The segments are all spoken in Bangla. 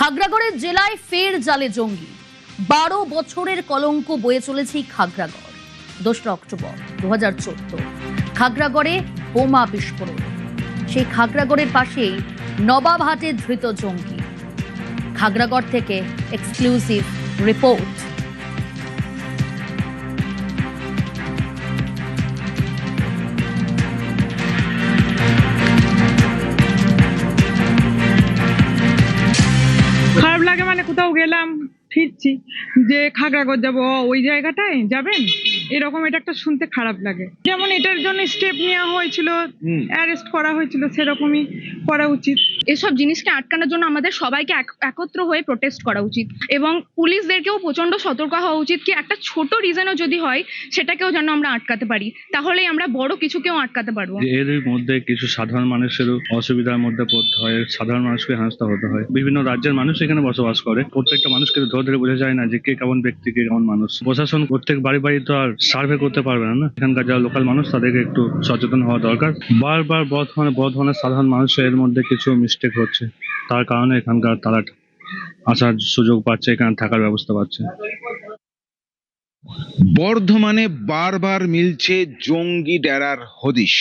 খাগড়াগড়ের জেলায় ফের জালে জঙ্গি। 12 বছরের কলঙ্ক বয়ে চলেছে খাগড়াগড়। 2 অক্টোবর 2014 খাগড়াগড়ে বোমা বিস্ফোরণ। সেই খাগড়াগড়ের পাশেই নবাবহাটে ধৃত জঙ্গি। খাগড়াগড় থেকে এক্সক্লুসিভ রিপোর্ট। খারাপ লাগে মানে কোথাও গেলাম ফিরছি যে খাগড়াগড় যাবো, ওই জায়গাটায় যাবেন এরকম, এটা একটা শুনতে খারাপ লাগে। যেমন এটার জন্য স্টেপ নেওয়া হয়েছিল, অ্যারেস্ট করা হয়েছিল, সেরকমই করা উচিত। এসব জিনিসকে আটকানোর জন্য আমাদের সবাইকে একত্র হয়ে প্রোটেস্ট করা উচিত এবং পুলিশদেরকেও প্রচন্ড সতর্ক হওয়া উচিত কি একটা ছোট রিজনও যদি হয় সেটাকেও যেন আমরা আটকাতে পারি, তাহলেই আমরা বড় কিছুকেও আটকাতে পারবো। এর মধ্যে কিছু সাধারণ মানুষেরও অসুবিধার মধ্যে পড়তে হয়, সাধারণ মানুষকে হেনস্থা হতে হয়। বিভিন্ন রাজ্যের মানুষ এখানে বসবাস করে, প্রত্যেকটা মানুষকে ধরে ধরে বোঝা যায় না যে কে কেমন ব্যক্তি, কে কেমন মানুষ। প্রশাসন প্রত্যেক বাড়ি বাড়ি তো আর সার্ভে করতে পারবে না। এখানকার যারা লোকাল মানুষ তাদেরকে একটু সচেতন হওয়া দরকার। বারবার বর্ধমানের সাধারণ মানুষের এর মধ্যে কিছু মিস্টেক হচ্ছে, তার কারণে এখানকার তারা আসার সুযোগ পাচ্ছে, এখানে থাকার ব্যবস্থা পাচ্ছে। বর্ধমানে বারবার মিলছে জঙ্গি ডেরার হদিশ।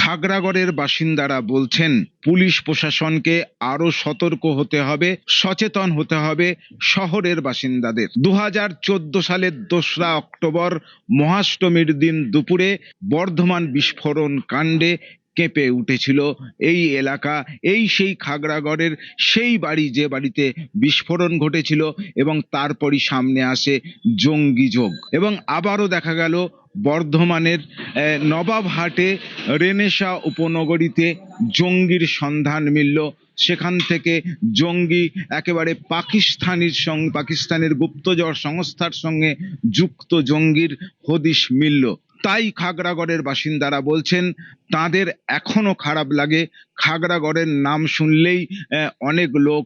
খাগড়াগড়ের বাসিন্দারা বলছেন পুলিশ প্রশাসনকে আরো সতর্ক হতে হবে, সচেতন হতে হবে শহরের বাসিন্দাদের। 2014 সালের 2 অক্টোবর মহাষ্টমীর দিন দুপুরে বর্ধমান বিস্ফোরণ কাণ্ডে কেঁপে উঠেছিল এই এলাকা। সেই খাগড়াগড়ের সেই বাড়ি যে বাড়িতে বিস্ফোরণ ঘটেছিল এবং তারপরই সামনে আসে জঙ্গি যোগ। এবং আবারও দেখা গেল বর্ধমানের নবাবহাটে রেনেসা উপনগরীতে জঙ্গির সন্ধান মিলল। সেখান থেকে জঙ্গি একেবারে পাকিস্তানের গুপ্তচর সংস্থার সঙ্গে যুক্ত জঙ্গির হদিশ মিলল। তাই খাগড়াগড়ের বাসিন্দারা বলছেন তাদের এখনো খারাপ লাগে। খাগড়াগড়ের নাম শুনলেই অনেক লোক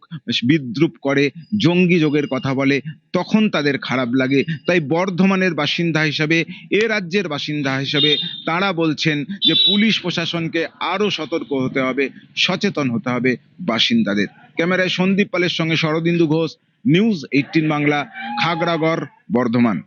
বিদ্রুপ করে, জঙ্গি যোগের কথা বলে, তখন তাদের খারাপ লাগে। তাই বর্ধমানের বাসিন্দা হিসাবে, এ রাজ্যের বাসিন্দা হিসাবে তারা বলছেন যে পুলিশ প্রশাসনকে আরো সতর্ক হতে হবে, সচেতন হতে হবে বাসিন্দাদের। ক্যামেরায় সন্দীপ পালের সঙ্গে শরদিন্দু ঘোষ, নিউজ 18 বাংলা, খাগড়াগড়, বর্ধমান।